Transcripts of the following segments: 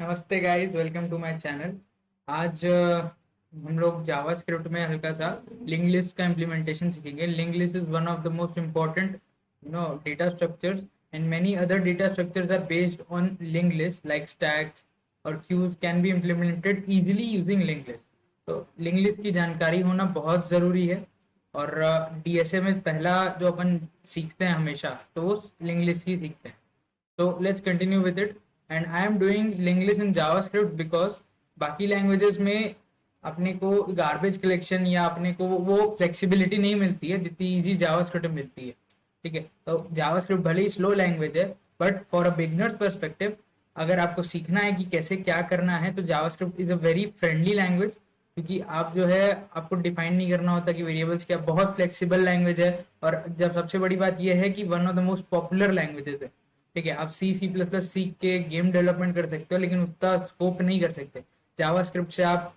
नमस्ते guys, welcome to my channel. आज हम लोग जावास्क्रिप्ट में हल्का सा लिंक लिस्ट का इम्प्लीमेंटेशन सीखेंगे। Link list is one of the most important data structures, and many other data structures are based on link list like stacks और queues can be implemented easily using link list. तो link list की जानकारी होना बहुत ज़रूरी है। और DSA में पहला जो अपन सीखते हैं हमेशा, तो वो लिंक लिस्ट ही सीखते हैं। So let's continue with it. And I am doing Linglist in JavaScript because बाकी लैंग्वेजेस में अपने को गार्बेज कलेक्शन या अपने को वो फ्लेक्सिबिलिटी नहीं मिलती है जितनी इजी जावास्क्रिप्ट में मिलती है। ठीक है, तो जावास्क्रिप्ट भले ही स्लो लैंग्वेज है, but for a beginners perspective अगर आपको सीखना है कि कैसे क्या करना है, तो JavaScript is a very friendly language. क्योंकि आप जो है आपको डिफाइन नहीं करना होता कि वेरिएबल्स क्या, बहुत फ्लेक्सिबल लैंग्वेज है। और जब सबसे बड़ी बात यह है कि one of the most popular languages है। ठीक है, आप सी++ सीख के गेम डेवलपमेंट कर सकते हो, लेकिन उतना स्कोप नहीं कर सकते। जावास्क्रिप्ट से आप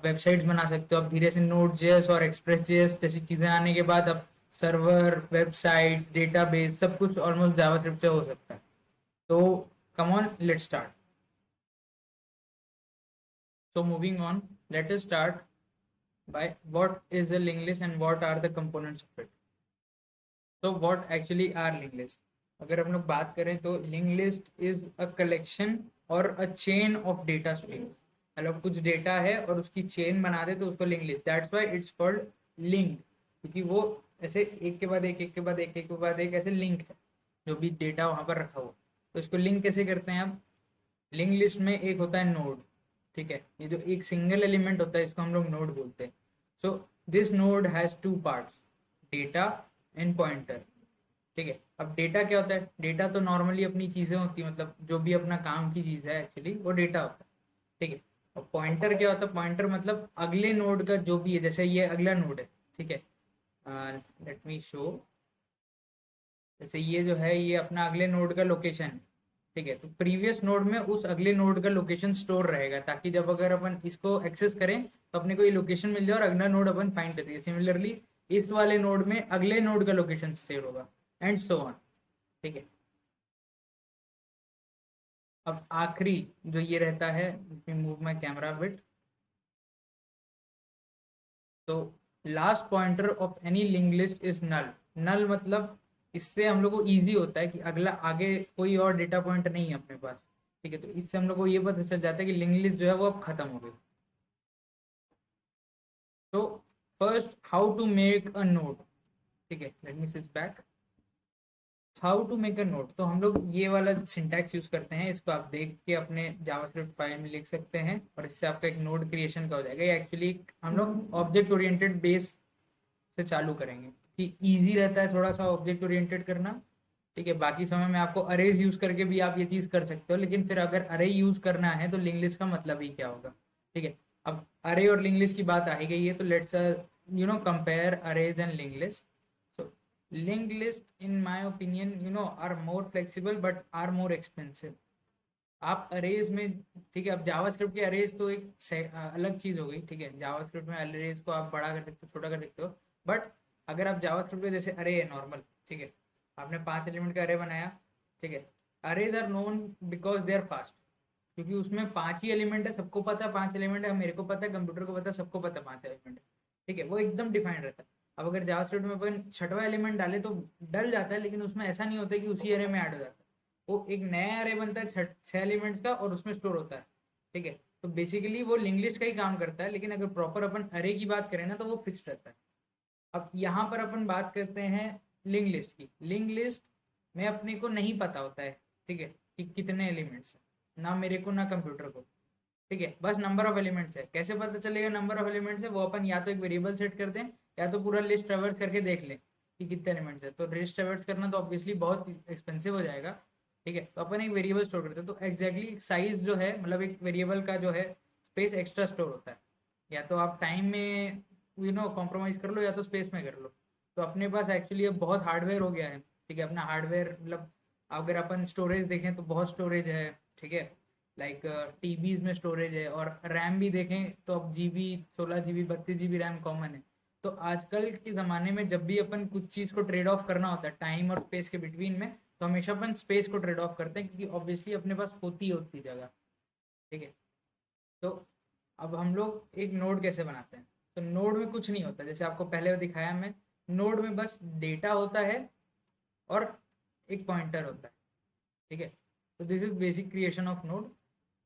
वेबसाइट्स बना सकते हो। अब धीरे से नोड जेएस और एक्सप्रेस जेएस जैसी चीजें आने के बाद अब सर्वर, वेबसाइट्स, डेटाबेस सब कुछ ऑलमोस्ट जावास्क्रिप्ट से हो सकता है। तो come on, let's start. So moving on, let us start by what is a linked list and what are the components of it. तो what actually are link list? अगर हम लोग बात करें तो link list is a collection और a chain of data streams. मतलब कुछ डेटा है और उसकी चेन बना दे तो उसको link list, that's why it's called link. क्योंकि वो ऐसे एक के बाद एक, एक के बाद एक, एक के बाद एक ऐसे लिंक है जो भी डेटा वहां पर रखा हुआ। तो इसको लिंक कैसे करते हैं? अब लिंक लिस्ट में एक होता है नोड। ठीक है, ये जो एक सिंगल एलिमेंट होता है इसको हम लोग नोड बोलते हैं। So this node has two parts, data and pointer. ठीक है, अब डेटा क्या होता है? डेटा तो नॉर्मली अपनी चीजें होती है, मतलब जो भी अपना काम की चीज है एक्चुअली वो डेटा होता है। ठीक है, और पॉइंटर क्या होता है? पॉइंटर मतलब अगले नोड का जो भी है, जैसे ये अगला नोड है। ठीक है, लेट मी शो। जैसे ये जो है ये अपना अगले नोड का लोकेशन है। ठीक है, तो प्रीवियस नोड में उस अगले नोड का लोकेशन स्टोर रहेगा, ताकि जब अगर अपन इसको एक्सेस करें तो अपने को ये लोकेशन मिल जाए और अगला नोड अपन फाइंड कर सके। सिमिलरली इस वाले नोड में अगले नोड का लोकेशन सेव होगा, एंड सो ऑन। ठीक है, अब आखिरी जो ये रहता है, मूव माई कैमरा बिट। तो last pointer of any link list is null. Null मतलब इससे हम लोग को ईजी होता है कि अगला आगे कोई और डेटा पॉइंट नहीं है अपने पास। ठीक है, तो इससे हम लोग को ये पता चल जाता है कि लिंक लिस्ट जो है वो अब खत्म हो गई। तो first, how to make a node. ठीक है, let me switch back. How to make a node, तो हम लोग ये वाला सिंटैक्स यूज करते हैं। इसको आप देख के अपने जावास्क्रिप्ट फाइल में लिख सकते हैं और इससे आपका एक नोड क्रिएशन का हो जाएगा। ये एक्चुअली हम लोग ऑब्जेक्ट ओरिएंटेड बेस से चालू करेंगे कि इजी रहता है थोड़ा सा ऑब्जेक्ट ओरिएंटेड करना। ठीक है, बाकी समय में आपको अरेज यूज करके भी आप ये चीज कर सकते हो, लेकिन फिर अगर अरे यूज करना है तो लिंक लिस्ट का मतलब ही क्या होगा? ठीक है, अब अरे और लिंक लिस्ट की बात आ ही गई है, तो let's compare arrays and link list. So link list in my opinion are more flexible but are more expensive. आप अरेज में, ठीक है, अब जावास्क्रिप्ट के अरेज तो एक अलग चीज हो गई। ठीक है, जावास्क्रिप्ट में अरेज को आप बड़ा कर सकते हो, छोटा कर सकते हो। बट अगर आप जावास्क्रिप्ट में जैसे अरे है नॉर्मल, ठीक है, आपने 5 एलिमेंट का अरे बनाया। ठीक है, arrays are known because they are fast. क्योंकि उसमें 5 ही एलिमेंट है, सबको पता है 5 एलिमेंट है, मेरे को पता है, कंप्यूटर को पता है, सबको पता है 5 एलिमेंट है। ठीक है, वो एकदम डिफाइंड रहता है। अब अगर जावास्क्रिप्ट में अपन छठवां एलिमेंट डाले तो डल जाता है, लेकिन उसमें ऐसा नहीं होता है कि उसी अरे में ऐड हो जाता है। वो एक नया अरे बनता है 6 एलिमेंट्स का और उसमें स्टोर होता है। ठीक है, तो बेसिकली वो लिंक लिस्ट का ही काम करता है, लेकिन अगर प्रॉपर अपन अरे की बात करें ना तो वो फिक्स्ड रहता है। अब यहाँ पर अपन बात करते हैं लिंक लिस्ट की। लिंक लिस्ट में अपने को नहीं पता होता है, ठीक है, कि कितने एलिमेंट्स हैं, ना मेरे को ना कंप्यूटर को। ठीक है, बस नंबर ऑफ एलिमेंट्स है। कैसे पता चलेगा नंबर ऑफ एलिमेंट्स है? वो अपन या तो एक वेरिएबल सेट कर दें या तो पूरा लिस्ट ट्रेवर्स करके देख लें कि कितने एलिमेंट्स है। तो लिस्ट ट्रेवर्स करना तो ऑब्वियसली बहुत एक्सपेंसिव हो जाएगा। ठीक है, तो अपन एक वेरिएबल स्टोर करते हैं, तो एग्जैक्टली साइज जो है, मतलब एक वेरिएबल का जो है स्पेस एक्स्ट्रा स्टोर होता है। या तो आप टाइम में कॉम्प्रोमाइज कर लो या तो स्पेस में कर लो। तो अपने पास एक्चुअली अब बहुत हार्डवेयर हो गया है। ठीक है, अपना हार्डवेयर मतलब अगर अपन स्टोरेज देखें तो बहुत स्टोरेज है। ठीक है, लाइक टीबीज में स्टोरेज है, और रैम भी देखें तो अब GB, 16 GB, 32 GB RAM common है। तो आजकल के ज़माने में जब भी अपन कुछ चीज़ को ट्रेड ऑफ करना होता है टाइम और स्पेस के बिटवीन में, तो हमेशा अपन स्पेस को ट्रेड ऑफ करते हैं, क्योंकि ऑब्वियसली अपने पास होती है उतनी जगह। ठीक है। तो अब हम लोग एक नोड कैसे बनाते हैं, तो नोड में कुछ नहीं होता, जैसे आपको पहले दिखाया मैं, नोड में बस डेटा होता है और एक पॉइंटर होता है। ठीक है, तो this is basic creation of node.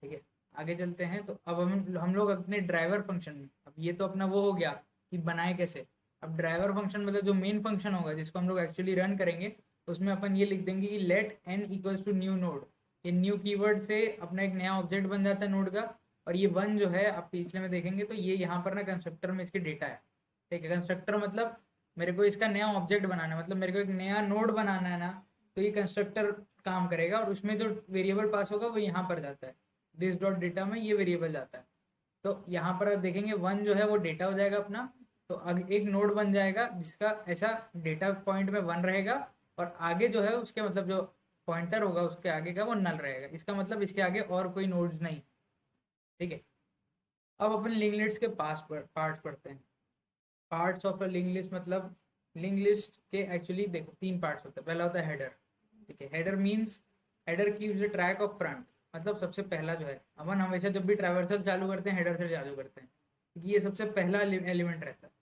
ठीक है, आगे चलते हैं। तो अब हम लोग अपने ड्राइवर फंक्शन में, अब ये तो अपना वो हो गया कि बनाए कैसे। अब ड्राइवर फंक्शन मतलब जो मेन फंक्शन होगा जिसको हम लोग एक्चुअली रन करेंगे, उसमें अपन ये लिख देंगे कि let n equals to new node. ये न्यू कीवर्ड से अपना एक नया ऑब्जेक्ट बन जाता है नोड का। और ये वन जो है आप पिछले में देखेंगे तो ये यहाँ पर ना कंस्ट्रक्टर में इसके डेटा है। ठीक है, कंस्ट्रक्टर मतलब मेरे को इसका नया ऑब्जेक्ट बनाना है, मतलब मेरे को एक नया नोड बनाना है ना, तो ये कंस्ट्रक्टर काम करेगा और उसमें जो वेरिएबल पास होगा वो यहाँ पर जाता है, दिस डॉट डेटा में ये वेरिएबल जाता है। तो यहाँ पर आप देखेंगे वन जो है वो डेटा हो जाएगा अपना। तो अब एक नोड बन जाएगा जिसका ऐसा डेटा पॉइंट में वन रहेगा, और आगे जो है उसके मतलब जो पॉइंटर होगा उसके आगे का वो नल रहेगा। इसका मतलब इसके आगे और कोई नोड्स नहीं। ठीक है, अब अपन लिंक लिस्ट के पार्ट्स पढ़ते हैं। Parts of a link list मतलब लिंक लिस्ट के एक्चुअली देखो तीन पार्ट्स होते हैं। पहला होता है हेडर। ठीक है, header means header keeps the track of front, मतलब सबसे पहला जो है, अपन हमेशा जब भी ट्रैवर्सल चालू करते हैं हेडर से चालू करते हैं क्योंकि ये सबसे पहला एलिमेंट रहता है।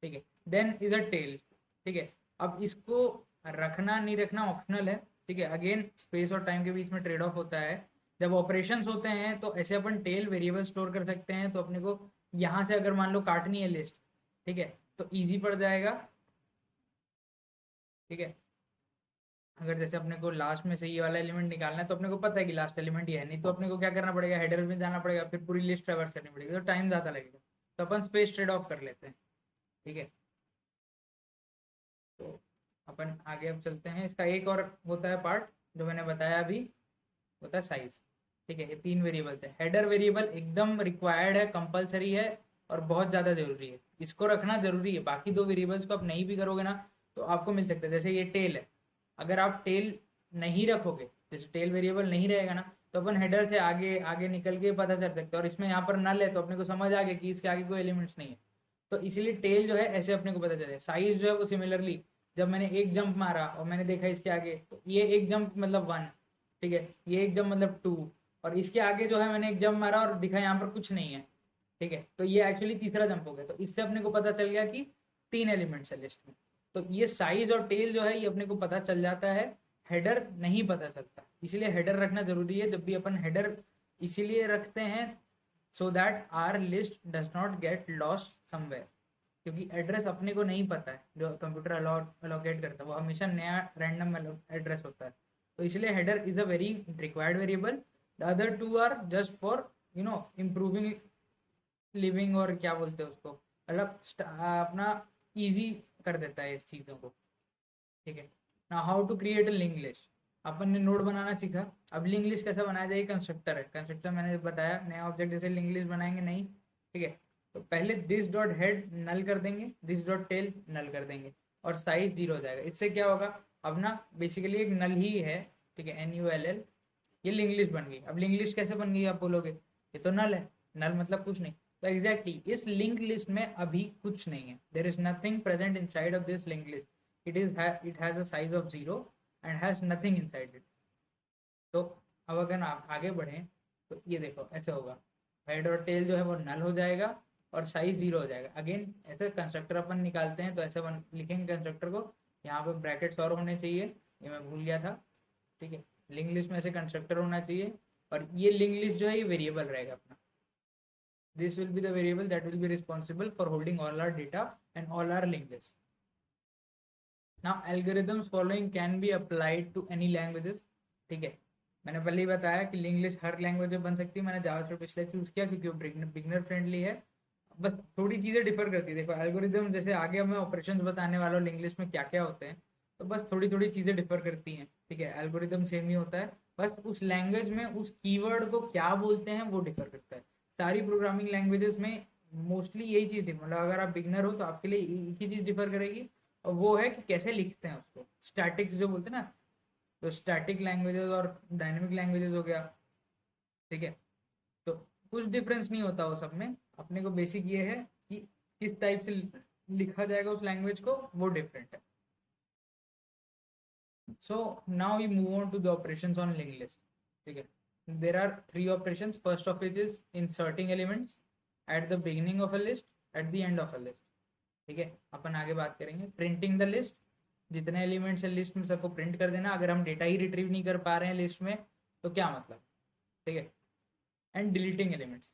ठीक है, देन इज अ टेल। ठीक है, अब इसको रखना नहीं रखना ऑप्शनल है। ठीक है, अगेन स्पेस और टाइम के बीच में ट्रेड ऑफ होता है। जब ऑपरेशंस होते हैं तो ऐसे अपन टेल वेरिएबल स्टोर कर सकते हैं, तो अपने को यहाँ से अगर मान लो काटनी है लिस्ट, ठीक है, तो इजी पड़ जाएगा। ठीक है, अगर जैसे अपने को लास्ट में से ये वाला एलिमेंट निकालना है तो अपने को पता है कि लास्ट एलिमेंट ये है, नहीं तो अपने को क्या करना पड़ेगा, हेडर में जाना पड़ेगा, फिर पूरी लिस्ट ट्रैवर्स करनी पड़ेगी, तो टाइम ज़्यादा लगेगा। तो अपन स्पेस ट्रेड ऑफ कर लेते हैं। ठीक है, तो अपन आगे अब चलते हैं। इसका एक और होता है पार्ट जो मैंने बताया अभी, होता है साइज। ठीक है, ये तीन वेरिएबल्स है। हेडर वेरिएबल एकदम रिक्वायर्ड है, कंपलसरी है और बहुत ज़्यादा जरूरी है, इसको रखना जरूरी है। बाकी दो वेरिएबल्स को आप नहीं भी करोगे ना तो आपको मिल सकता है। जैसे ये टेल है, अगर आप टेल नहीं रखोगे, जैसे टेल वेरिएबल नहीं रहेगा ना, तो अपन हेडर से आगे आगे निकल के पता चल सकते हैं। और इसमें यहाँ पर नल है तो अपने को समझ आ गया कि इसके आगे कोई एलिमेंट्स नहीं है, तो इसीलिए टेल जो है ऐसे अपने को पता चले। साइज जो है वो सिमिलरली, जब मैंने एक जंप मारा और मैंने देखा इसके आगे, तो ये एक जंप मतलब वन। ठीक है, ये एक जंप मतलब टू, और इसके आगे जो है मैंने एक जंप मारा और दिखा यहाँ पर कुछ नहीं है। ठीक है, तो ये एक्चुअली तीसरा जंप हो गया, तो इससे अपने को पता चल गया कि तीन एलिमेंट्स है लिस्ट में। तो ये साइज और टेल जो है ये अपने को पता चल जाता है, हेडर नहीं पता चलता। इसीलिए हेडर रखना जरूरी है। जब भी अपन हेडर इसीलिए रखते हैं so that our list does not get lost somewhere, क्योंकि एड्रेस अपने को नहीं पता है जो कंप्यूटर अलोकेट करता है, वो हमेशा नया रैंडम एड्रेस होता है। तो इसलिए header is a very required variable. The other two are just for improving living, और क्या बोलते हैं उसको, मतलब अपना इजी कर देता है इस चीज़ों को। ठीक है, ना how to create a link list. अपन ने नोड बनाना सीखा, अब लिंक लिस्ट कैसे बनाया जाए। कंस्ट्रक्टर है, कंस्ट्रक्टर मैंने बताया नया ऑब्जेक्ट जैसे लिंक लिस्ट बनाएंगे नहीं। ठीक है, तो पहले दिस डॉट हेड नल कर देंगे, दिस डॉट टेल नल कर देंगे, और साइज 0 हो जाएगा। इससे क्या होगा, अब ना बेसिकली एक नल ही है। ठीक है, NULL, ये लिंक लिस्ट बन गई। अब लिंक लिस्ट कैसे बन गई आप बोलोगे, ये तो नल है, नल मतलब कुछ नहीं। तो एग्जैक्टली इस लिंक लिस्ट में अभी कुछ नहीं है, there is nothing present in side of this link list. it has a size of 0 and has nothing inside it। तो अब अगर आप आगे बढ़ें तो ये देखो ऐसे होगा, हेड और टेल जो है वो नल हो जाएगा और साइज 0 हो जाएगा। अगेन ऐसे कंस्ट्रक्टर अपन निकालते हैं तो ऐसे लिखेंगे कंस्ट्रक्टर को, यहाँ पे ब्रैकेट्स और होने चाहिए, ये मैं भूल गया था। ठीक है, लिंक लिस्ट में ऐसे कंस्ट्रक्टर होना चाहिए, और ये लिंक लिस्ट जो है ये वेरिएबल रहेगा अपना। This will be the variable that will be responsible for holding all our data and all our link list. Now algorithms following can be applied to any languages। ठीक है, मैंने पहले ही बताया कि लिंक लिस्ट हर language में बन सकती है। मैंने जावास्क्रिप्ट इसलिए चूज किया क्योंकि वो बिगनर फ्रेंडली है। बस थोड़ी चीज़ें डिफर करती है। देखो एल्गोरिदम जैसे आगे मैं ऑपरेशंस बताने वाला हूँ लिंक लिस्ट में क्या क्या होते हैं, तो बस थोड़ी थोड़ी चीज़ें डिफर करती हैं। ठीक है, एल्गोरिदम सेम ही होता है, बस उस लैंग्वेज में उस कीवर्ड को क्या बोलते हैं वो डिफर करता है। सारी प्रोग्रामिंग लैंग्वेजेस में मोस्टली यही चीज़ थी, मतलब अगर आप बिगनर हो तो आपके लिए एक ही चीज़ डिफर करेगी, और वो है कि कैसे लिखते हैं उसको। स्टैटिक्स जो बोलते हैं ना, तो स्टैटिक लैंग्वेजेस और डायनेमिक लैंग्वेजेस हो गया। ठीक है, तो कुछ डिफरेंस नहीं होता वो सब में। अपने को बेसिक ये है कि किस टाइप से लिखा जाएगा उस लैंग्वेज को, वो डिफरेंट है। So now we move on to the operations on link list. ठीक है, there are three operations. First of which is inserting elements at the beginning of a list, at the end of a list. ठीक है, अपन आगे बात करेंगे. Printing the list, जितने elements है list में सबको प्रिंट कर देना. अगर हम डेटा ही रिट्रीव नहीं कर पा रहे हैं लिस्ट में तो क्या मतलब. ठीक है. And deleting elements.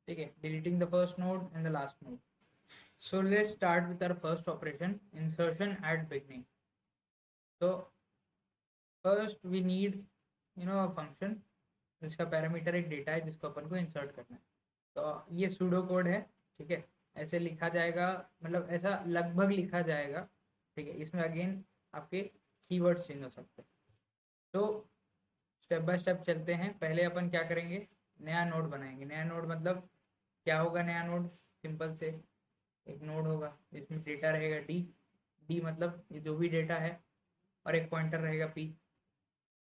ठीक है, deleting the first node and the last node. So let's start with our first operation, insertion at beginning. तो first we need a function जिसका पैरामीटर एक डेटा है जिसको अपन को इंसर्ट करना है. तो ये सूडो कोड है. ठीक है, ऐसे लिखा जाएगा, मतलब ऐसा लगभग लिखा जाएगा. ठीक है, इसमें अगेन आपके कीवर्ड्स चेंज हो सकते हैं. तो स्टेप बाय स्टेप चलते हैं. पहले अपन क्या करेंगे, नया नोड बनाएंगे. नया नोड मतलब क्या होगा. नया नोड सिंपल से एक नोड होगा जिसमें डेटा रहेगा डी. डी मतलब ये जो भी डेटा है, और एक पॉइंटर रहेगा पी.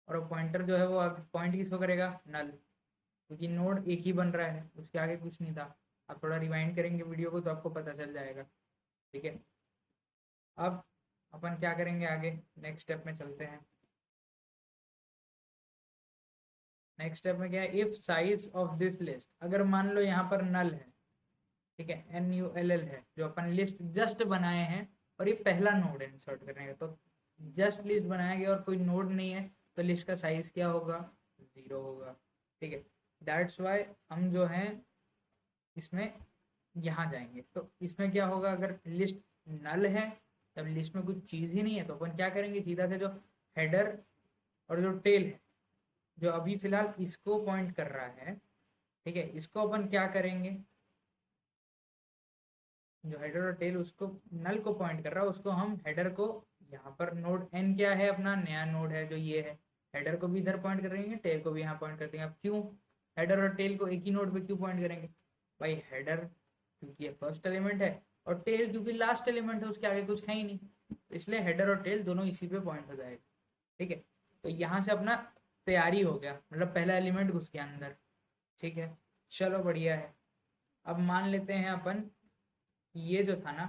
और वो पॉइंटर जो है वो पॉइंट किसको करेगा, नल, क्योंकि नोड एक ही बन रहा है, उसके आगे कुछ नहीं था. आप थोड़ा रिवाइंड करेंगे वीडियो को तो आपको पता चल जाएगा. ठीक है, अब अपन क्या करेंगे आगे, नेक्स्ट स्टेप में चलते हैं. नेक्स्ट स्टेप में क्या है, if size of this list, अगर मान लो यहाँ पर नल है. ठीक है, NULL है, जो अपन लिस्ट जस्ट बनाए हैं और ये पहला नोड है इंसर्ट करने का. तो जस्ट लिस्ट बनाया गया और कोई नोड नहीं है तो लिस्ट का साइज क्या होगा, 0 होगा. ठीक है, दैट्स वाई हम जो हैं इसमें यहाँ जाएंगे. तो इसमें क्या होगा, अगर लिस्ट नल है तब लिस्ट में कुछ चीज़ ही नहीं है तो अपन क्या करेंगे, सीधा से जो हेडर और जो टेल है जो अभी फिलहाल इसको पॉइंट कर रहा है. ठीक है, इसको अपन क्या करेंगे, जो हेडर और टेल उसको नल को पॉइंट कर रहा है उसको हम हेडर को, यहाँ पर नोड n क्या है अपना नया नोड है जो ये है, हेडर को भी इधर पॉइंट करेंगे, टेल को भी यहाँ पॉइंट कर देंगे. अब क्यों हेडर और टेल को एक ही नोड पे क्यों पॉइंट करेंगे भाई, हेडर क्योंकि ये फर्स्ट एलिमेंट है और टेल क्योंकि लास्ट एलिमेंट है, उसके आगे कुछ है ही नहीं, तो इसलिए हेडर और टेल दोनों इसी पे पॉइंट हो जाएगा. ठीक है, तो यहाँ से अपना तैयारी हो गया, मतलब पहला एलिमेंट घुस गया अंदर. ठीक है, चलो बढ़िया है. अब मान लेते हैं अपन ये जो था ना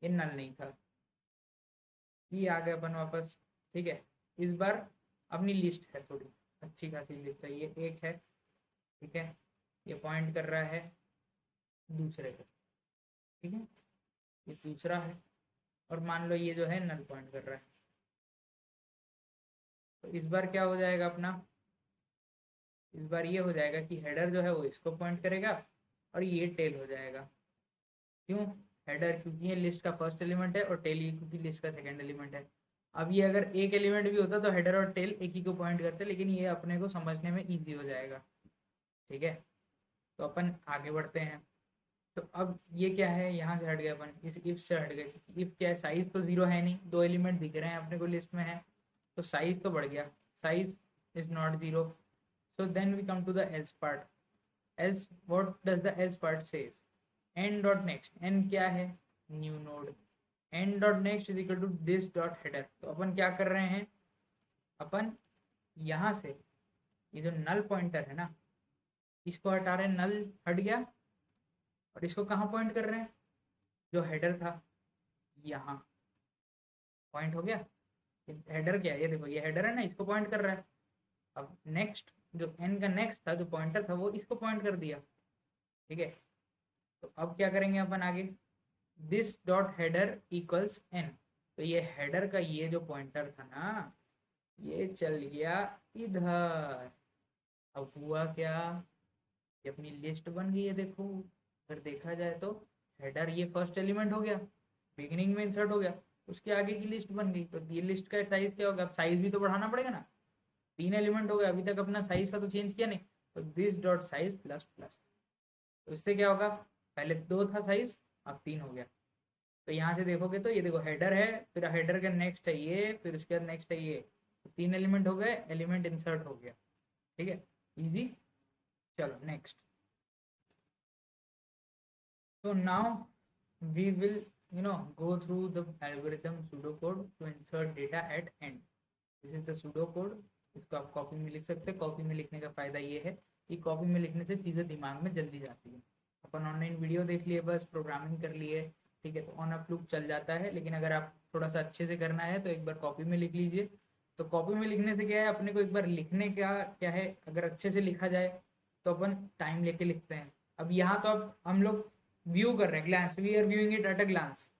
ये नल नहीं था, ये आ गए अपन वापस. ठीक है, इस बार अपनी लिस्ट है, थोड़ी अच्छी खासी लिस्ट है, ये एक है. ठीक है, ये पॉइंट कर रहा है दूसरे पे. ठीक है, ये दूसरा है और मान लो ये जो है नल पॉइंट कर रहा है. तो इस बार क्या हो जाएगा अपना, इस बार ये हो जाएगा कि हेडर जो है वो इसको पॉइंट करेगा और ये टेल हो जाएगा. क्यों, हेडर क्योंकि ये लिस्ट का फर्स्ट एलिमेंट है और टेल ये क्योंकि लिस्ट का सेकंड एलिमेंट है. अब ये अगर एक एलिमेंट भी होता तो हेडर और टेल एक ही को पॉइंट करते, लेकिन ये अपने को समझने में ईजी हो जाएगा. ठीक है, तो अपन आगे बढ़ते हैं. तो अब ये क्या है, यहाँ से हट गए अपन, इस इफ से हट गए, क्योंकि इफ क्या है, साइज तो 0 है नहीं, 2 एलिमेंट दिख रहे हैं अपने को लिस्ट में है, तो साइज तो बढ़ गया, size is not 0. So then we come to the else part. Else, what does the else part says, n dot next. n क्या है, new node. n dot next is equal to this dot header. तो अपन क्या कर रहे हैं, अपन यहाँ से ये जो नल पॉइंटर है ना इसको हटा रहे हैं, नल हट गया और इसको कहाँ पॉइंट कर रहे हैं, जो हेडर था यहाँ पॉइंट हो गया. हेडर क्या है, ये देखो ये हेडर है ना, इसको पॉइंट कर रहा है. अब नेक्स्ट जो n का नेक्स्ट था जो पॉइंटर था वो इसको पॉइंट कर दिया. ठीक है, तो अब क्या करेंगे अपन आगे, this dot header equals n. तो ये हेडर का ये जो पॉइंटर था ना ये चल गया इधर. अब हुआ क्या, ये अपनी लिस्ट बन गई है. देखो अगर देखा जाए तो हेडर ये फर्स्ट एलिमेंट हो गया, बिगिनिंग में इंसर्ट हो गया, उसके आगे की लिस्ट बन गई. तो ये लिस्ट का साइज क्या होगा, अब साइज भी तो बढ़ाना पड़ेगा ना, 3 एलिमेंट हो गया, अभी तक अपना साइज का तो चेंज किया नहीं. तो this dot size plus plus, तो इससे क्या होगा, पहले 2 था साइज अब 3 हो गया. तो यहाँ से देखोगे तो ये देखो हेडर है, फिर हेडर के नेक्स्ट है ये, फिर उसके बाद नेक्स्ट है ये, तो 3 एलिमेंट हो गए, एलिमेंट इंसर्ट हो गया. ठीक है, इजी. चलो next. So now we will go through the algorithm pseudocode to insert data at end. This is the pseudocode. इसको आप कॉपी में लिख सकते हैं. कॉपी में लिखने का फ़ायदा ये है कि कॉपी में लिखने से चीज़ें दिमाग में जल्दी जाती है. अपन ऑनलाइन वीडियो देख लिए, बस प्रोग्रामिंग कर लिए, ठीक है, तो ऑन अप लूप चल जाता है. लेकिन अगर आप थोड़ा सा अच्छे से करना है तो एक बार कॉपी में लिख लीजिए, तो कॉपी में लिखने से क्या है, अपने को एक बार लिखने का क्या है, अगर अच्छे से लिखा जाए तो अपन टाइम लेके लिखते हैं। अब यहाँ तो अब हम लोग व्यू कर रहे हैं, glance, we are viewing it at a glance.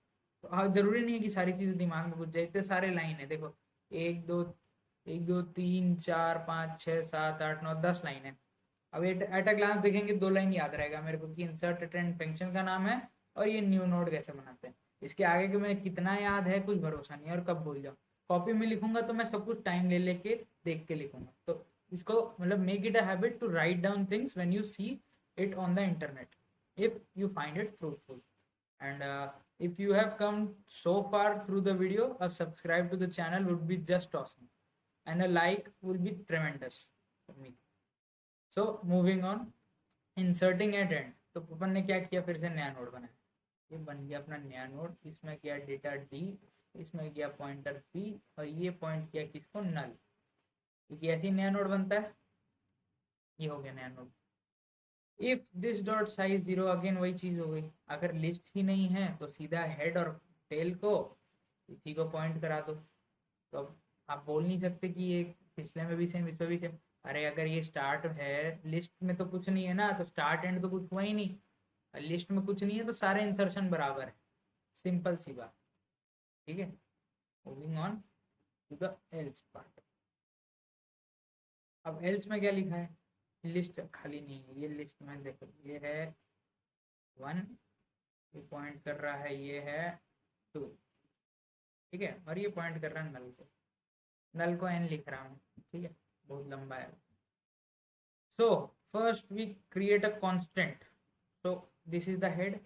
तो जरूरी नहीं है कि सारी चीजें दिमाग में घुस जाए, इतने सारे लाइन है देखो, एक दो, एक दो तीन चार पाँच छः सात आठ नौ 10 लाइन है। अब एट अ ग्लांस देखेंगे 2 लाइन याद रहेगा मेरे को कि इंसर्ट अटेंड फंक्शन का नाम है और ये न्यू नोड कैसे बनाते हैं। इसके आगे के मैं कितना याद है कुछ भरोसा नहीं है, और कब भूल जाऊँ। कॉपी में लिखूंगा तो मैं सब कुछ टाइम ले लेके देख के लिखूंगा। तो इसको मतलब make it a habit to write down things when you see it on the internet, if you find it fruitful. And if you have come so far through the video, a subscribe to the channel would be just awesome, and a like will be tremendous for me. So moving on, inserting at end, तो अपन ने क्या किया, फिर से नया node बनाया। ये बन गया अपना नया नोड, इसमें किया डेटा डी, इसमें किया पॉइंटर पी, और ये पॉइंट किया किसको, नल। क्योंकि ऐसे ही नया नोड बनता है। ये हो गया नया node. If this dot size 0, again वही चीज हो गई। अगर लिस्ट ही नहीं है तो सीधा हेड और टेल को इसी को पॉइंट करा दो। तो अब आप बोल नहीं सकते कि ये पिछले में भी सेम, इस पे भी सेम। अरे अगर ये स्टार्ट है, लिस्ट में तो कुछ नहीं है ना, तो स्टार्ट एंड तो कुछ हुआ ही नहीं। लिस्ट में कुछ नहीं है तो सारे इंसर्शन बराबर है, सिंपल सी बात। ठीक है, moving on to the else part. अब एल्स में क्या लिखा है, लिस्ट खाली नहीं है, ये लिस्ट में देखो, ये है 1, ये पॉइंट कर रहा है, ये है 2, ठीक है, और ये पॉइंट कर रहा है नल को। नल को n लिख रहा हूँ, ठीक है, बहुत लंबा है। So first we create a constant. So this is the head,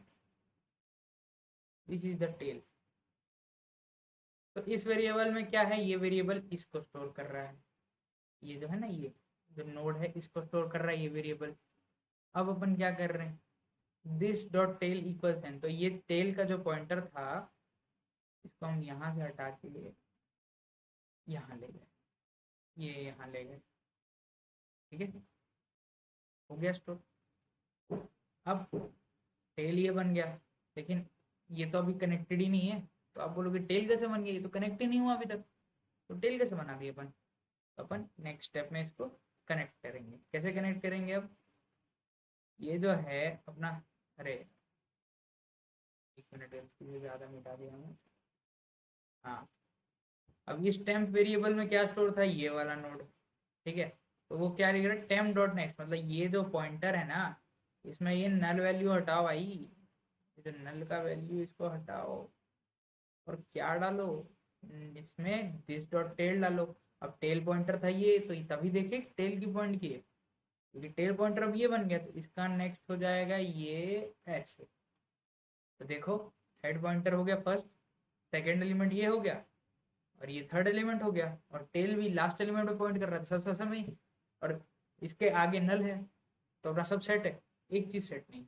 this is the tail. तो इस वेरिएबल में क्या है, ये वेरिएबल इसको स्टोर कर रहा है, ये जो है ना, ये जो नोड है इसको स्टोर कर रहा है ये वेरिएबल। अब अपन क्या कर रहे हैं, this dot tail equals n, तो ये टेल का जो पॉइंटर था इसको हम यहाँ से हटा के यहाँ ले गए, ये यहाँ ले गए, ठीक है, हो गया स्टोर। अब टेल ये बन गया, लेकिन ये तो अभी कनेक्टेड ही नहीं है। तो आप बोलोगे टेल कैसे बन गया, ये तो कनेक्ट ही नहीं हुआ अभी तक, तो टेल कैसे बना दिए अपन। तो अपन नेक्स्ट स्टेप में इसको कनेक्ट करेंगे। कैसे कनेक्ट करेंगे, अब ये जो है अपना, अरे 1 मिनट, ज़्यादा मिटा दिया हमने। हाँ, अब इस टेम्प वेरिएबल में क्या स्टोर था, ये वाला नोड, ठीक है। तो वो क्या लिख रहा है, टेम्प डॉट नेक्स्ट, मतलब ये जो पॉइंटर है ना, इसमें ये नल वैल्यू हटाओ भाई, ये जो नल का वैल्यू इसको हटाओ और क्या डालो, इसमें दिस डॉट टेल डालो। अब टेल पॉइंटर था ये, तो तभी देखे कि टेल की पॉइंट की है, क्योंकि टेल पॉइंटर अब ये बन गया, तो इसका नेक्स्ट हो जाएगा ये ऐसे। तो देखो, हेड पॉइंटर हो गया फर्स्ट, सेकेंड एलिमेंट ये हो गया, और ये थर्ड एलिमेंट हो गया, और टेल भी लास्ट एलिमेंट पे पॉइंट कर रहा था सबसे असल में, और इसके आगे नल है, तो अपना सब सेट है। एक चीज सेट नहीं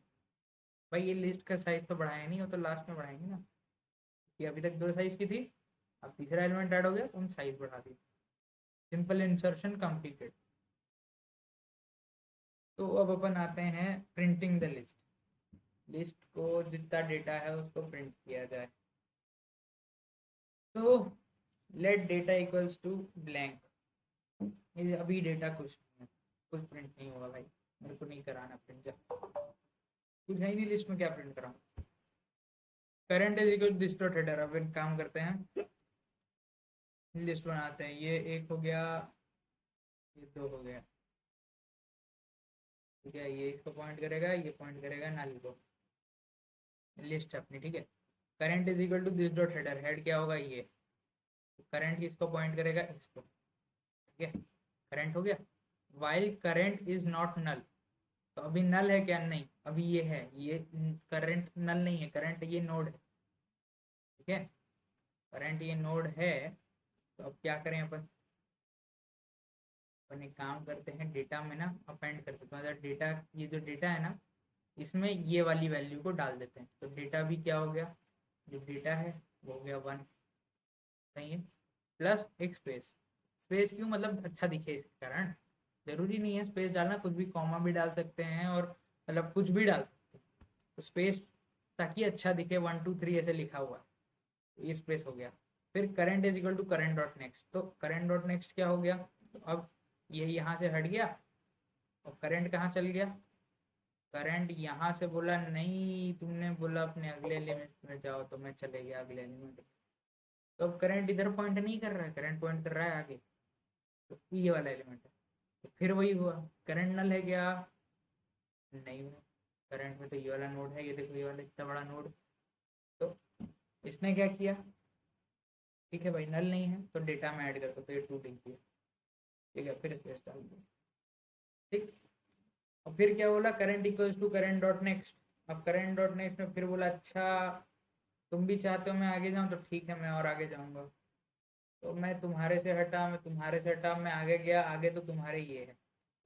भाई, ये लिस्ट का साइज तो बढ़ाया नहीं, वो तो लास्ट में बढ़ाएंगे ना, कि अभी तक 2 साइज की थी, अब तीसरा एलिमेंट ऐड हो गया तो हम साइज बढ़ा दिए। Simple insertion completed. तो अब अपन आते हैं प्रिंटिंग द लिस्ट। लिस्ट को जितना डेटा है उसको प्रिंट किया जाए। तो let data equals to blank. अभी डेटा कुछ नहीं है, कुछ प्रिंट नहीं होगा भाई, मेरे को नहीं कराना प्रिंट, जा कुछ है ही नहीं लिस्ट में, क्या प्रिंट कराऊं। Current is equal this dot header. अब एक काम करते हैं, लिस्ट बनाते हैं। ये 1 हो गया, ये 2 हो गया, ठीक है, ये इसको पॉइंट करेगा, ये पॉइंट करेगा नल को, लिस्ट अपनी, ठीक है। Current is equal to this dot header, head क्या होगा ये, करंट किसको पॉइंट करेगा, इसको, ठीक है, करंट हो गया। While current is not null, तो अभी नल है क्या, नहीं, अभी ये है, ये करंट नल नहीं है, करंट ये नोड है, ठीक है, करंट ये नोड है। तो अब क्या करें अपन, अपन एक काम करते हैं, डेटा में ना अपेंड करते हैं, मतलब डेटा, ये जो डेटा है ना, इसमें ये वाली वैल्यू को डाल देते हैं। तो डेटा भी क्या हो गया, जो डेटा है वो हो गया 1, सही है, प्लस एक स्पेस। स्पेस क्यों, मतलब अच्छा दिखे इसके कारण, जरूरी नहीं है स्पेस डालना, कुछ भी कॉमा भी डाल सकते हैं, और मतलब कुछ भी डाल सकते हैं। तो स्पेस ताकि अच्छा दिखे, 1 2 3 ऐसे लिखा हुआ है, तो ये स्पेस हो गया। फिर current is equal to current dot next, तो करंट डॉट नेक्स्ट क्या हो गया, तो अब ये यहाँ से हट गया और करंट कहाँ चल गया, करंट यहाँ से बोला नहीं, तुमने बोला अपने अगले एलिमेंट में जाओ तो मैं चले गया अगले एलिमेंट, तो अब करंट इधर पॉइंट नहीं कर रहा है, करंट पॉइंट कर रहा है आगे, तो ये वाला एलिमेंट है, तो फिर वही हुआ, करंट नल है क्या, नहीं हुआ, करंट में तो ये वाला नोड है, ये देखो ये वाला इतना बड़ा नोड, तो इसने क्या किया, ठीक है भाई नल नहीं है तो डेटा में ऐड कर दो, तो ये 2 लिख दिया, ठीक है, फिर स्पेस डाल दिया, ठीक, और फिर क्या बोला, current equals to current dot next, अब करंट डॉट नेक्स्ट में फिर बोला अच्छा तुम भी चाहते हो मैं आगे जाऊँ, तो ठीक है मैं और आगे जाऊँगा, तो मैं तुम्हारे से हटा, मैं तुम्हारे से हटा, मैं आगे गया, आगे तो तुम्हारे ये है,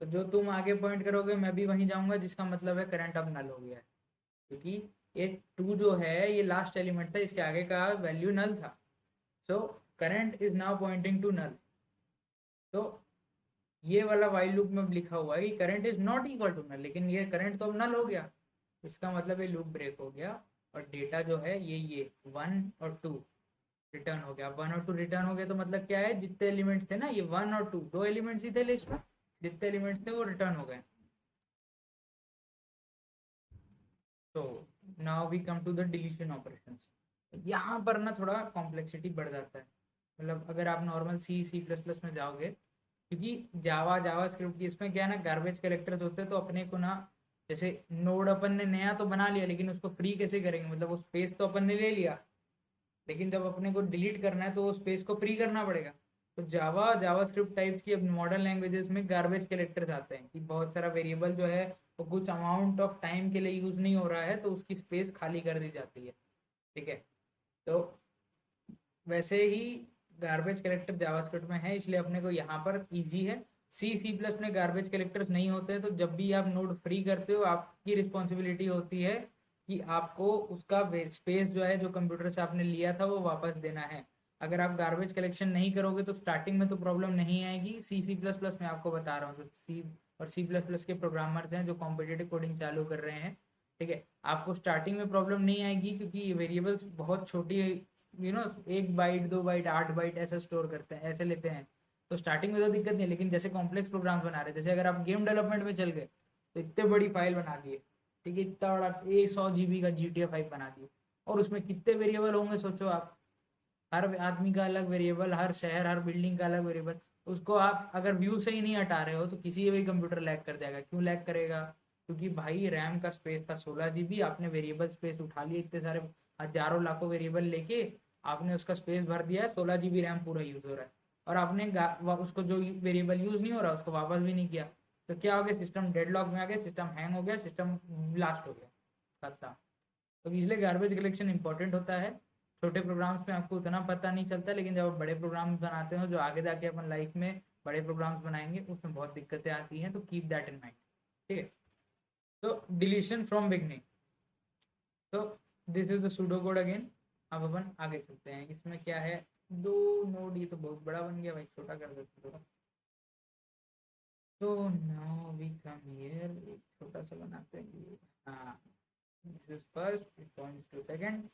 तो जो तुम आगे पॉइंट करोगे मैं भी वहीं जाऊँगा, जिसका मतलब है करंट अब नल हो गया है, क्योंकि ये 2 जो है ये लास्ट एलिमेंट था, इसके आगे का वैल्यू नल था, so current is now pointing to null, तो ये वाला वाइल लूप में लिखा हुआ है कि current is not equal to null, लेकिन ये करंट तो अब नल हो गया, इसका मतलब ये लूप ब्रेक हो गया, और डेटा जो है ये 1 और 2 रिटर्न हो गया, 1 और 2 रिटर्न हो गया, तो मतलब क्या है, जितने एलिमेंट्स थे ना, ये 1 और 2 दो एलिमेंट्स ही थे लिस्ट में, जितने एलिमेंट्स थे वो रिटर्न हो गए, तो now we come to the deletion operations, यहाँ पर ना थोड़ा कॉम्प्लेक्सिटी बढ़ जाता है, मतलब अगर आप नॉर्मल सी प्लस प्लस में जाओगे, क्योंकि जावा स्क्रिप्ट की इसमें क्या है ना, गार्बेज कलेक्टर्स होते हैं, तो अपने को ना जैसे नोड अपन ने नया तो बना लिया, लेकिन उसको फ्री कैसे करेंगे, मतलब वो स्पेस तो अपन ने ले लिया, लेकिन जब अपने को डिलीट करना है तो वो स्पेस को फ्री करना पड़ेगा, तो जावा स्क्रिप्ट टाइप की अब मॉडर्न लैंग्वेजेस में गार्बेज कलेक्टर्स आते हैं कि बहुत सारा वेरिएबल जो है वो कुछ अमाउंट ऑफ टाइम के लिए यूज नहीं हो रहा है, तो उसकी स्पेस खाली कर दी जाती है, ठीक है, तो वैसे ही गार्बेज कलेक्टर जावास्क्रिप्ट में है, इसलिए अपने को यहाँ पर इजी है, सी प्लस में गार्बेज कलेक्टर्स नहीं होते हैं, तो जब भी आप नोड फ्री करते हो आपकी रिस्पॉन्सिबिलिटी होती है कि आपको उसका स्पेस जो है जो कंप्यूटर से आपने लिया था वो वापस देना है, अगर आप गार्बेज कलेक्शन नहीं करोगे तो स्टार्टिंग में तो प्रॉब्लम नहीं आएगी, सी प्लस प्लस में आपको बता रहा हूँ, जो सी प्लस प्लस के प्रोग्रामर्स हैं जो कॉम्पिटेटिव कोडिंग चालू कर रहे हैं, ठीक है, आपको स्टार्टिंग में प्रॉब्लम नहीं आएगी, क्योंकि ये वेरिएबल्स बहुत छोटी, 1 बाइट 2 बाइट 8 बाइट ऐसा स्टोर करते हैं, ऐसे लेते हैं, तो स्टार्टिंग में तो दिक्कत नहीं है, लेकिन जैसे कॉम्प्लेक्स प्रोग्राम्स बना रहे हैं, जैसे अगर आप गेम डेवलपमेंट में चल गए तो इतने बड़ी फाइल बना दिए, ठीक है, इतना बड़ा 100 GB का GTA 5 बना दिए, और उसमें कितने वेरिएबल होंगे सोचो आप, हर आदमी का अलग वेरिएबल, हर शहर हर बिल्डिंग का अलग वेरिएबल, उसको आप अगर व्यू से ही नहीं हटा रहे हो तो किसी भी कंप्यूटर लैग कर जाएगा, क्यों लैग करेगा, क्योंकि भाई रैम का स्पेस था 16 GB, आपने वेरिएबल स्पेस उठा लिए, इतने सारे हजारों लाखों वेरिएबल लेके आपने उसका स्पेस भर दिया, 16 GB रैम पूरा यूज हो रहा है, और आपने उसको जो वेरिएबल यूज नहीं हो रहा उसको वापस भी नहीं किया, तो क्या हो गया, सिस्टम डेडलॉक में आ गया, सिस्टम हैंग हो गया, सिस्टम ब्लास्ट हो गया, खत्म, तो इसलिए गार्बेज कलेक्शन इंपॉर्टेंट होता है, छोटे प्रोग्राम्स में आपको उतना पता नहीं चलता, लेकिन जब आप बड़े प्रोग्राम्स बनाते हो जो आगे जाके अपन लाइफ में बड़े प्रोग्राम्स बनाएंगे उसमें बहुत दिक्कतें आती हैं, तो कीप दैट इन माइंड, ठीक है, तो डिलीशन फ्रॉम बिगनिंग, तो this is the pseudo code again, अब अपन आगे चलते हैं, इसमें क्या है, 2 नोड, ये तो बहुत बड़ा बन गया भाई, छोटा कर देते थोड़ा, तो नाउ वी कम हियर, एक छोटा सा बनाते हैं ये, हाँ, this is first, it points to second,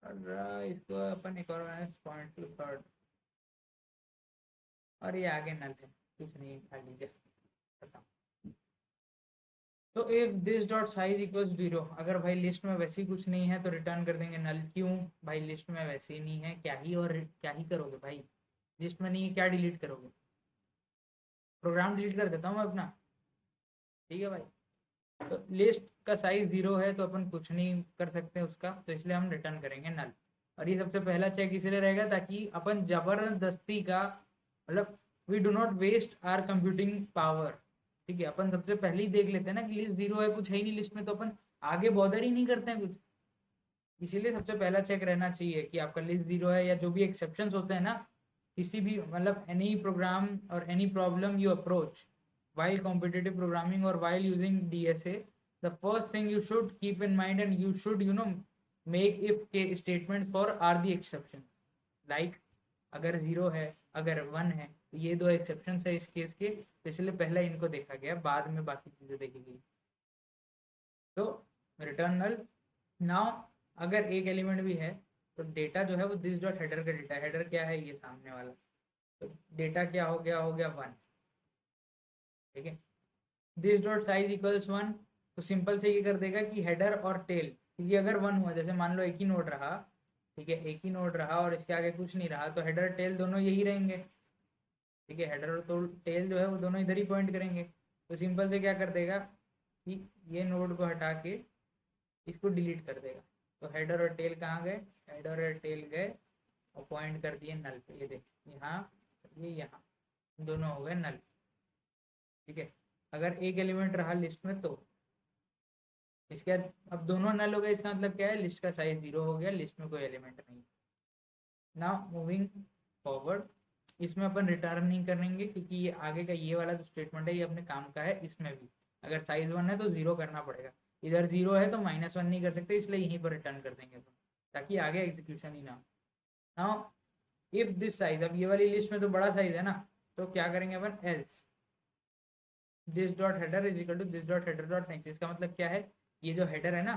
और इसको अपन एक और बनाए पॉइंट टू थर्ड, और ये आगे नल है, कुछ नहीं खाली जा खत्म, तो if this dot size equals 0, अगर भाई लिस्ट में वैसे ही कुछ नहीं है तो रिटर्न कर देंगे नल, क्यों भाई लिस्ट में वैसे ही नहीं है, क्या ही और क्या ही करोगे भाई, लिस्ट में नहीं है क्या डिलीट करोगे, प्रोग्राम डिलीट कर देता हूँ मैं अपना, ठीक है भाई, तो लिस्ट का साइज 0 है तो अपन कुछ नहीं कर सकते उसका, तो इसलिए हम रिटर्न करेंगे नल, और ये सबसे पहला चेक इसलिए रहेगा ताकि अपन जबरदस्ती का, मतलब we do not waste our computing power, ठीक है, अपन सबसे पहले ही देख लेते हैं ना कि लिस्ट 0 है, कुछ है ही नहीं लिस्ट में, तो अपन आगे बॉदर ही नहीं करते हैं कुछ, इसीलिए सबसे पहला चेक रहना चाहिए कि आपका लिस्ट 0 है, या जो भी एक्सेप्शंस होते हैं ना, किसी भी मतलब एनी प्रोग्राम और any problem you approach while competitive programming or while using DSA, the first thing you should keep in mind and you should make if statements for are the exceptions, like अगर 0 है अगर 1 है तो ये 2 exceptions है इस case के, तो इसलिए पहला इनको देखा गया, बाद में बाकी चीज़ें देखी गई, तो रिटर्न नल, नाउ अगर एक एलिमेंट भी है तो डेटा जो है वो दिस डॉट हेडर का डेटा, हेडर क्या है ये सामने वाला, तो डेटा क्या हो गया 1, ठीक है। दिस डॉट साइज इक्वल्स 1, तो सिंपल से ये कर देगा कि हेडर और टेल, क्योंकि अगर 1 हुआ, जैसे मान लो एक ही नोड रहा, ठीक है, एक ही नोड रहा और इसके आगे कुछ नहीं रहा, तो हेडर टेल दोनों यही रहेंगे, ठीक है। हेडर और तो टेल जो है वो दोनों इधर ही पॉइंट करेंगे, तो सिंपल से क्या कर देगा कि ये नोड को हटा के इसको डिलीट कर देगा। तो हेडर और टेल कहाँ गए, हेडर और टेल गए और पॉइंट कर दिए नल पे, ये देख यहाँ, ये यहाँ, दोनों हो गए नल, ठीक है। अगर एक एलिमेंट रहा लिस्ट में तो इसके बाद अब दोनों नल हो गए, इसका मतलब क्या है, लिस्ट का साइज 0 हो गया, लिस्ट में कोई एलिमेंट नहीं। नाउ मूविंग फॉरवर्ड, इसमें अपन रिटर्न नहीं करेंगे क्योंकि ये आगे का ये वाला जो स्टेटमेंट है ये अपने काम का है, इसमें भी अगर साइज 1 है तो 0 करना पड़ेगा, इधर 0 है तो -1 नहीं कर सकते, इसलिए यहीं पर रिटर्न कर देंगे अपन, ताकि आगे एग्जीक्यूशन ही ना हो। नाउ इफ दिस साइज, अब ये वाली लिस्ट में तो बड़ा साइज है ना, तो क्या करेंगे अपन, else this dot header is equal to this dot header dot next. इसका मतलब क्या है, ये जो हेडर है ना,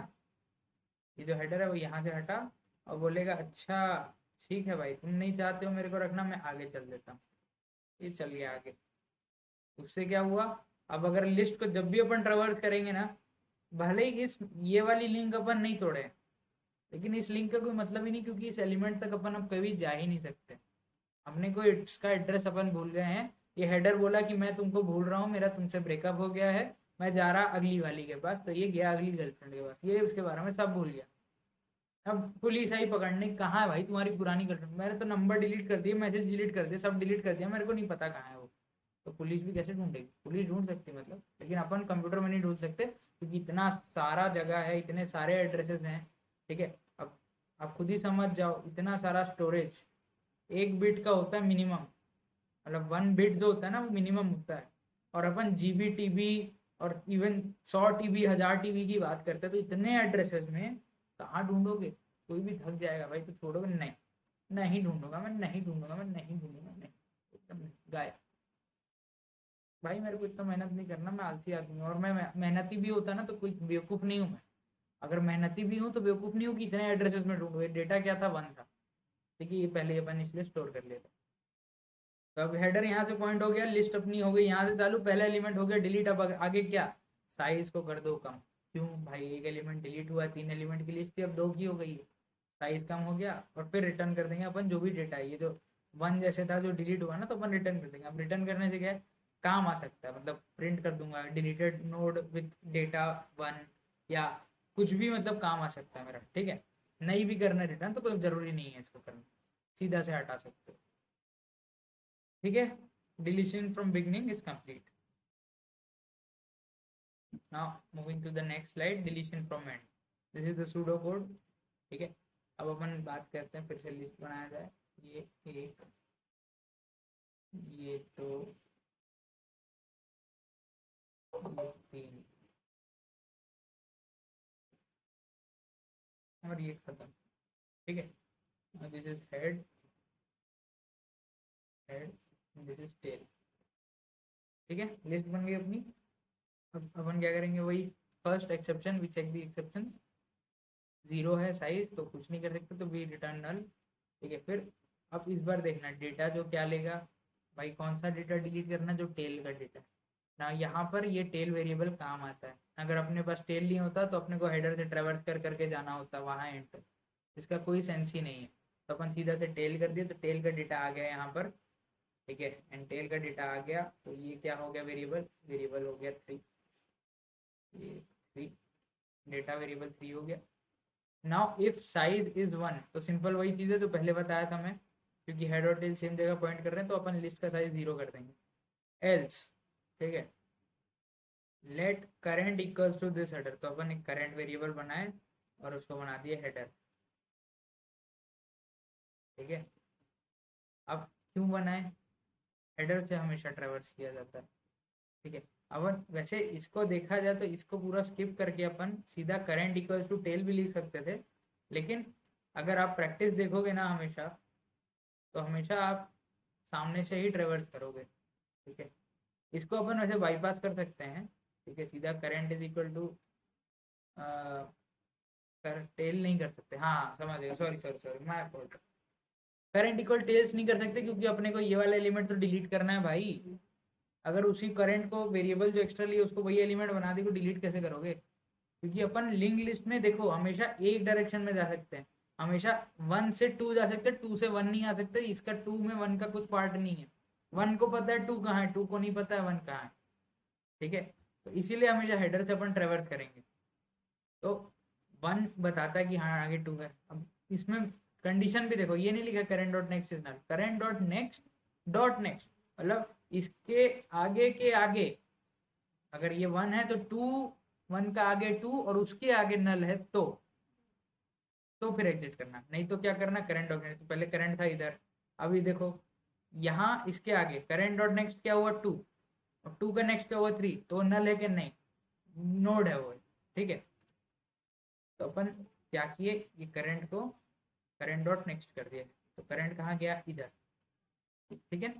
ये जो हेडर है वो यहाँ से हटा और बोलेगा अच्छा ठीक है भाई, तुम नहीं चाहते हो मेरे को रखना, मैं आगे चल देता हूँ, ये चल गया आगे। उससे क्या हुआ, अब अगर लिस्ट को जब भी अपन ट्रेवर्स करेंगे ना, भले ही इस ये वाली लिंक अपन नहीं तोड़े, लेकिन इस लिंक का कोई मतलब ही नहीं, क्योंकि इस एलिमेंट तक अपन अब कभी जा ही नहीं सकते, हमने कोई इसका एड्रेस अपन भूल गए हैं। ये हेडर बोला कि मैं तुमको भूल रहा हूँ, मेरा तुमसे ब्रेकअप हो गया है, मैं जा रहा अगली वाली के पास, तो ये गया अगली गर्लफ्रेंड के पास, ये उसके बारे में सब भूल गया। अब पुलिस आई पकड़ने, कहाँ है भाई तुम्हारी पुरानी गर्लफ्रेंड, मैंने तो नंबर डिलीट कर दिया, मैसेज डिलीट कर दिया, सब डिलीट कर दिया, मेरे को नहीं पता कहाँ है वो। तो पुलिस भी कैसे ढूंढेगी, पुलिस ढूंढ सकती है मतलब, लेकिन अपन कंप्यूटर में नहीं ढूंढ सकते, क्योंकि इतना सारा जगह है, इतने सारे एड्रेसेस हैं, ठीक है। अब आप खुद ही समझ जाओ, इतना सारा स्टोरेज, एक बिट का होता है मिनिमम, मतलब 1 बिट जो होता है ना वो मिनिमम होता है, और अपन जीबी टीबी और इवन 100 टीबी 1000 टीबी की बात करते हैं, तो इतने एड्रेसेस में कहाँ ढूंढोगे, कोई भी थक जाएगा भाई, तो छोड़ोगे नहीं, नहीं ढूंढूंगा मैं, नहीं ढूंढूंगा मैं, नहीं ढूंढूंगा, नहीं, एकदम गायब। भाई मेरे को इतना मेहनत नहीं करना, मैं आलसी आदमी हूँ, और मैं मेहनती भी होता ना तो कोई बेवकूफ़ नहीं हूँ मैं, अगर मेहनती भी हूँ तो बेवकूफ़ नहीं हूँ कि इतने एड्रेसेस में ढूंढूंगा। डेटा क्या था, 1 था, देखिए ये पहले अपन इसलिए स्टोर कर लिया था। तो अब हेडर यहाँ से पॉइंट हो गया, लिस्ट अपनी हो गई यहाँ से चालू, पहला एलिमेंट हो गया डिलीट, अब आगे क्या, साइज को कर दो कम, क्यों भाई एक एलिमेंट डिलीट हुआ, 3 एलिमेंट की लिस्ट थी अब 2 की हो गई है, साइज कम हो गया, और फिर रिटर्न कर देंगे अपन जो भी डेटा है, ये जो 1 जैसे था जो डिलीट हुआ ना, तो अपन रिटर्न कर देंगे। अब रिटर्न करने से क्या है, काम आ सकता है, मतलब प्रिंट कर दूंगा डिलीटेड नोड विथ डेटा 1, या कुछ भी, मतलब काम आ सकता है मेरा, ठीक है। नहीं भी करना रिटर्न तो कोई जरूरी नहीं है इसको करना, सीधा से हटा सकते हो, ठीक है। Deletion from beginning is complete. Now moving to the next slide, deletion from end, this is the pseudo code, ठीक है। अब अपन बात करते हैं, फिर से लिस्ट बनाया जाए, ये एक, ये दो, ये 3 और ये खत्म, ठीक है। This is head, head, this is tail, ठीक है, लिस्ट बन गई अपनी। अब अपन क्या करेंगे, वही first exception, we check the exceptions, 0 है साइज तो कुछ नहीं कर सकते, तो वी रिटर्न नल, ठीक है। फिर अब इस बार देखना डेटा जो क्या लेगा, भाई कौन सा डेटा डिलीट करना, जो टेल का डेटा ना, यहाँ पर ये टेल वेरिएबल काम आता है, अगर अपने पास टेल नहीं होता तो अपने को हेडर से ट्रेवर्स कर करके जाना होता वहाँ एंड तक, इसका कोई सेंस ही नहीं है, तो अपन सीधा से टेल कर दिया, तो टेल का डेटा आ गया यहाँ पर, ठीक है, एंड टेल का डेटा आ गया, तो ये क्या हो गया, वेरिएबल, वेरिएबल हो गया 3, ये 3, डेटा वेरिएबल 3 हो गया। नाउ इफ साइज इज 1, तो सिंपल वही चीज़ है जो पहले बताया था मैं, क्योंकि हेड और टेल सेम जगह पॉइंट कर रहे हैं, तो अपन लिस्ट का साइज 0 कर देंगे। एल्स, ठीक है, let current equals to this header, तो अपन एक करेंट वेरिएबल बनाए और उसको बना दिए हेडर, ठीक है। अब क्यों बनाए, हेडर से हमेशा ट्रेवर्स किया जाता है, ठीक है। अब वैसे इसको देखा जाए तो इसको पूरा स्किप करके अपन सीधा करेंट इक्वल्स टू टेल भी लिख सकते थे, लेकिन अगर आप प्रैक्टिस देखोगे ना हमेशा, तो हमेशा आप सामने से ही ट्रेवर्स करोगे, ठीक है। इसको अपन वैसे बाईपास कर सकते हैं, ठीक है, सीधा करेंट इज इक्वल टू कर टेल नहीं कर सकते, हाँ समझ गया, sorry sorry sorry my fault. Current equal tails नहीं कर सकते क्योंकि अपने को ये वाला एलिमेंट तो डिलीट करना है भाई। अगर उसी करंट को वेरिएबल जो एक्स्ट्रा लिए उसको वही एलिमेंट बना दी, को डिलीट कैसे करोगे? क्योंकि अपन लिंक लिस्ट में देखो हमेशा एक डायरेक्शन में जा सकते हैं, हमेशा 1 से 2 जा सकते हैं, 2 से 1 नहीं आ सकते। इसका 2 में 1 का कुछ पार्ट नहीं है, 1 को पता है 2 कहाँ है, 2 को नहीं पता है 1 कहाँ है, ठीक है। तो इसीलिए हमेशा हेडर से अपन ट्रेवर्स करेंगे। तो 1 बताता है कि हाँ आगे 2 है। अब इसमें कंडीशन भी देखो, ये नहीं लिखा current dot next is null, current dot next मतलब इसके आगे के आगे अगर ये 1 है तो 2, 1 का आगे 2 और उसके आगे नल है तो फिर एग्जिट करना, नहीं तो क्या करना करंट डॉट नेक्स्ट। तो पहले करंट था इधर, अभी देखो यहाँ इसके आगे करंट डॉट नेक्स्ट क्या हुआ 2 और 2 का नेक्स्ट क्या हुआ 3, तो नल है कि नहीं, नोड है वो, ठीक है। तो अपन क्या किए, ये करंट को करंट डॉट नेक्स्ट कर दिया, तो करंट कहाँ गया इधर, ठीक है।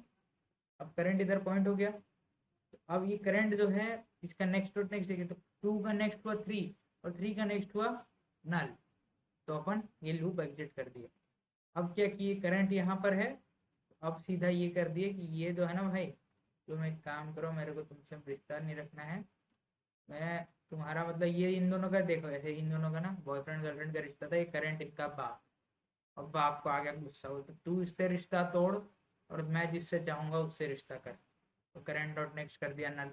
अब करंट इधर पॉइंट हो गया, तो अब ये करंट जो है इसका नेक्स्ट डॉट नेक्स्ट देखिए, तो 2 का नेक्स्ट हुआ 3 और 3 का नेक्स्ट हुआ नल, तो अपन ये लूप एग्जिट कर दिया। अब क्या किए, करंट यहाँ पर है, अब सीधा ये कर दिए कि ये जो है ना भाई, तुम एक काम करो, मेरे को तुमसे रिश्ता नहीं रखना है, मैं तुम्हारा मतलब ये इन दोनों का देखो, ऐसे इन दोनों का ना बॉयफ्रेंड गर्लफ्रेंड का रिश्ता था, ये करंट इनका बाप। अब बाप को आ गया गुस्सा, हो तो तू इससे रिश्ता तोड़ और मैं जिससे चाहूंगा उससे रिश्ता कर। तो करंट डॉट नेक्स्ट कर दिया नल,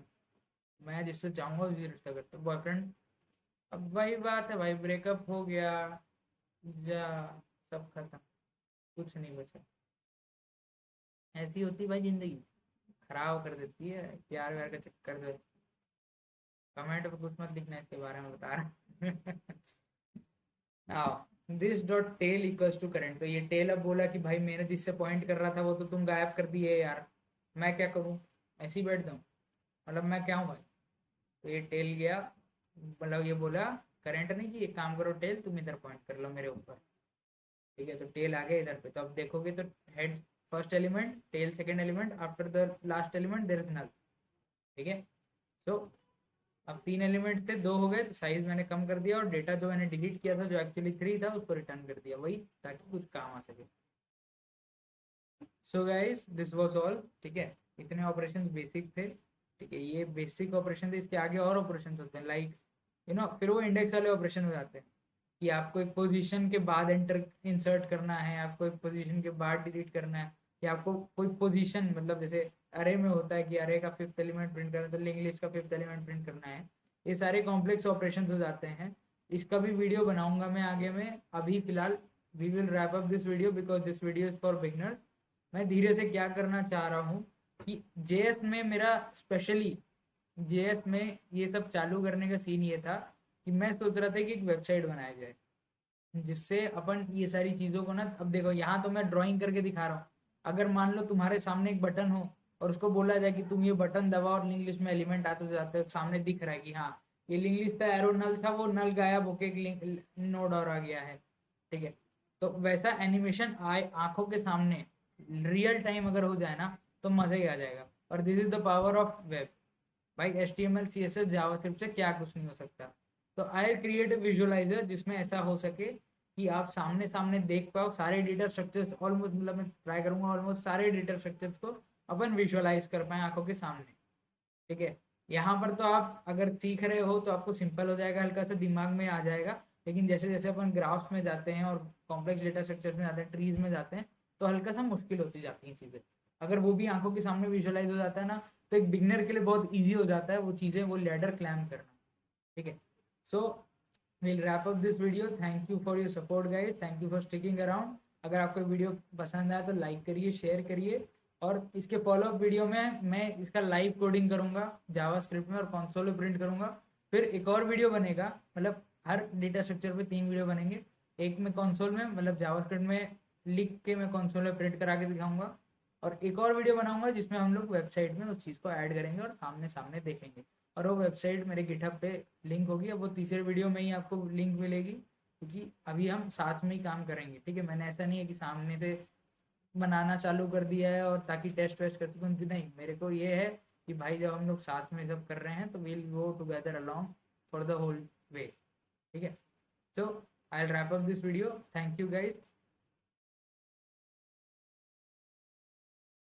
मैं जिससे चाहूंगा उससे रिश्ता कर, तो बॉयफ्रेंड। अब वही बात है भाई, ब्रेकअप हो गया, जा सब खत्म, कुछ नहीं बचा। ऐसी होती भाई जिंदगी, खराब कर देती है प्यार व्यार का चक्कर जो है। कमेंट पे कुछ मत लिखना इसके बारे में, बता रहा हूँ। This dot tail equals to current, तो ये टेल अब बोला कि भाई मैंने जिससे पॉइंट कर रहा था वो तो तुम गायब कर दिए यार, मैं क्या करूँ, ऐसे ही बैठ जाऊँ, मतलब मैं क्या हूँ भाई। तो ये टेल गया, मतलब ये बोला करंट नहीं कि एक काम करो टेल तुम इधर पॉइंट कर लो मेरे ऊपर, ठीक है। तो टेल आ गया इधर पे, तो अब देखोगे तो head first element, tail second element, after the last element there is null, ठीक है। सो अब 3 एलिमेंट्स थे, 2 हो गए, तो साइज मैंने कम कर दिया और डेटा जो मैंने डिलीट किया था जो एक्चुअली 3 था उसको रिटर्न कर दिया, वही ताकि कुछ काम आ सके। So guys this was all, ठीक है। इतने ऑपरेशंस बेसिक थे, ठीक है, ये बेसिक ऑपरेशन थे, इसके आगे और ऑपरेशंस होते हैं लाइक फिर वो इंडेक्स वाले ऑपरेशन हो जाते हैं कि आपको एक पोजीशन के बाद एंटर इंसर्ट करना है, आपको एक पोजीशन के बाद डिलीट करना है, या आपको कोई पोजीशन मतलब जैसे अरे में होता है कि अरे का 5th एलिमेंट प्रिंट करना है तो लिंक लिस्ट का 5th एलिमेंट प्रिंट करना है, ये सारे कॉम्प्लेक्स ऑपरेशन हो जाते हैं। इसका भी वीडियो बनाऊंगा मैं आगे में, अभी फिलहाल we will wrap up this video because this video is for beginners. मैं धीरे से क्या करना चाह रहा हूँ कि जेएस में मेरा स्पेशली जेएस में ये सब चालू करने का सीन ये था कि मैं सोच रहा था कि एक वेबसाइट बनाया जाए जिससे अपन ये सारी चीज़ों को ना, अब देखो यहाँ तो मैं ड्राइंग करके दिखा रहा हूँ, अगर मान लो तुम्हारे सामने एक बटन हो और उसको बोला जाए कि तुम ये बटन दबाओ और लिंक लिस्ट में एलिमेंट आते जाते हैं, सामने दिख रहा है कि हाँ ये लिंक लिस्ट था, एरो नल था, वो नल गायब होके एक नोड और आ गया है, ठीक है। तो वैसा एनिमेशन आए आंखों के सामने रियल टाइम अगर हो जाए ना तो मजा ही आ जाएगा। और this is the power of web भाई, HTML CSS जावास्क्रिप्ट से क्या कुछ नहीं हो सकता। तो आई क्रिएट ए विजुअलाइजर जिसमें ऐसा हो सके कि आप सामने सामने देख पाओ सारे डेटा स्ट्रक्चर्स, ऑलमोस्ट मतलब मैं ट्राई करूंगा ऑलमोस्ट सारे डेटा स्ट्रक्चर्स को अपन विजुअलाइज कर पाए आंखों के सामने, ठीक है। यहाँ पर तो आप अगर सीख रहे हो तो आपको सिंपल हो जाएगा, हल्का सा दिमाग में आ जाएगा, लेकिन जैसे जैसे अपन ग्राफ्स में जाते हैं और कॉम्प्लेक्स डेटा स्ट्रक्चर्स में जाते हैं, ट्रीज में जाते हैं, तो हल्का सा मुश्किल होती जाती हैं चीज़ें। अगर वो भी आंखों के सामने विजुअलाइज हो जाता है ना, तो एक बिगनर के लिए बहुत ईजी हो जाता है वो चीज़ें, वो लैडर क्लाइम करना, ठीक है। So will wrap up this video, thank you for your support guys, thank you for sticking around. अगर आपको वीडियो पसंद आया तो लाइक करिए, शेयर करिए, और इसके फॉलोअप वीडियो में मैं इसका लाइव कोडिंग करूंगा जावास्क्रिप्ट में और कंसोल में प्रिंट करूंगा। फिर एक और वीडियो बनेगा, मतलब हर डेटा स्ट्रक्चर पे 3 वीडियो बनेंगे, एक में कंसोल में मतलब जावास्क्रिप्ट में लिख के मैं कंसोल में प्रिंट करा के दिखाऊंगा, और एक और वीडियो बनाऊंगा जिसमें हम लोग वेबसाइट में उस चीज़ को ऐड करेंगे और सामने सामने देखेंगे, और वो वेबसाइट मेरे गिटहब पे लिंक होगी। अब वो तीसरे वीडियो में ही आपको लिंक मिलेगी क्योंकि अभी हम साथ में ही काम करेंगे, ठीक है। मैंने ऐसा नहीं है कि सामने से बनाना चालू कर दिया है और ताकि टेस्ट वेस्ट कर सकूँ, नहीं, मेरे को ये है कि भाई जब हम लोग साथ में सब कर रहे हैं तो will go together along for the whole way, ठीक है। सो I'll wrap up this video. Thank you guys.